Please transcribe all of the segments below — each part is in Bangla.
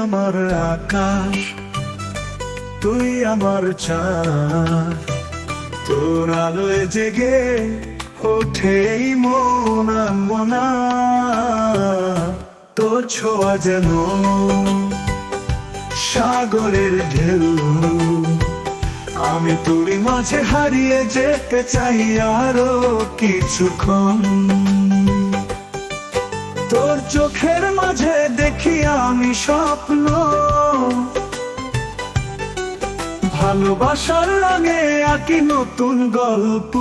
আমার আকাশ, তুই আমার চাঁদ, তোর আলোয় জেগে ওঠে এই মনা, তোর ছোঁয়া যেন সাগরের ঢেউ। আমি তোর মাঝে হারিয়ে যেতে চাই আরো কিছুক্ষণ। তোর চোখের মাঝে দেখি আমি স্বপ্ন, ভালোবাসার রঙে আঁকি নতুন গল্প।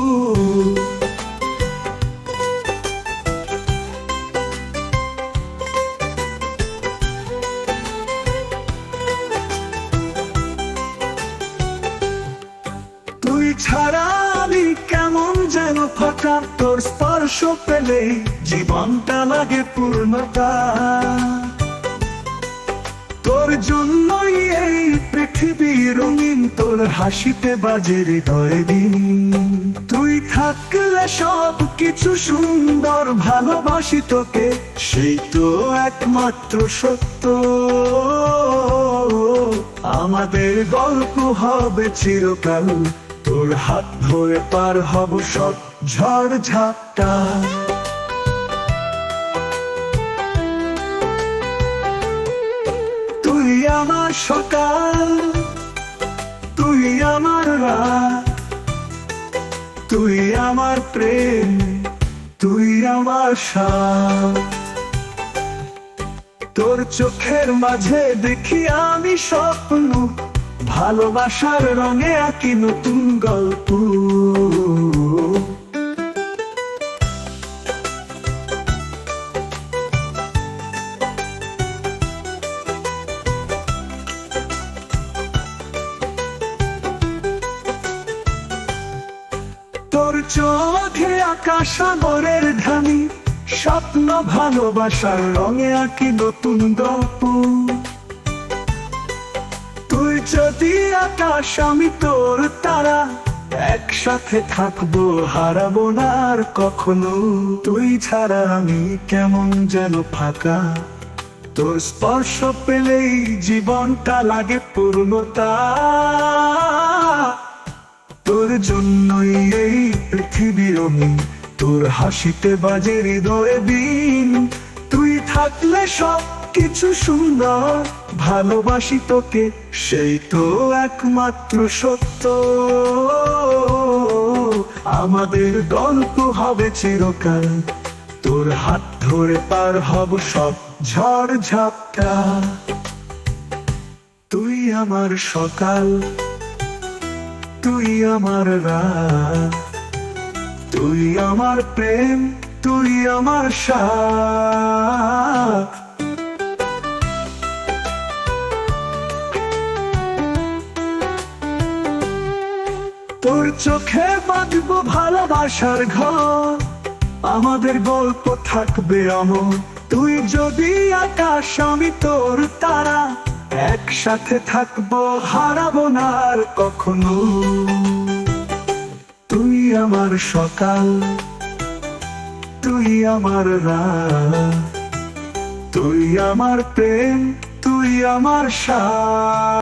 তুই ছাড়া আমি কেমন যেন ফাঁকা, তোর স্পর্শ পেলে জীবনটা লাগে পূর্ণতা। তোর জন্যই এই পৃথিবী রঙিন, তোর হাসিতে বাজে হৃদয় দিন। তুই থাকলে সব কিছু সুন্দর, ভালোবাসি তোকে সেই তো একমাত্র সত্য। আমাদের গল্প হবে চিরকাল, তোর হাত ধরে পার হব সব ঝড় ঝাপটা। তুই আমার সকাল, তুই আমার রাত, তুই আমার প্রেম, তুই আমার সাথ। তোর চোখের মাঝে দেখি আমি স্বপ্ন, ভালোবাসার রঙে আঁকি নতুন গল্প। তোর চোখে আকাশ সাগরের ধানি, স্বপ্ন ভালোবাসার রঙে আঁকি নতুন গল্প। তুই যদি আকাশ আমি তোর তারা, একসাথে থাকবো হারাবো না আর কখনো। তুই ছাড়া আমি কেমন যেন ফাঁকা, তোর স্পর্শ পেলেই জীবনটা লাগে পূর্ণতা। তোর জন্যই এই পৃথিবী রঙিন, তোর হাসিতে বাজে হৃদয়ে দিন। তুই থাকলে সব কিছু সুন্দর, ভালোবাসি তোকে সেই তো একমাত্র সত্য। আমাদের গল্প হবে চিরকাল, তোর হাত ধরে পার হব সব ঝড় ঝাপটা। তুই আমার সকাল, তুই আমার রাত, তুই আমার প্রেম, তুই আমার সাথ। তোর চোখে বাঁধবো ভালোবাসার ঘর, আমাদের গল্প থাকবে অমর। তুই যদি আকাশ আমি তোর তারা, একসাথে থাকবো হারাবো না আর কখনো। তুই আমার সকাল, তুই আমার রাত, তুই আমার প্রেম, তুই আমার সাথ।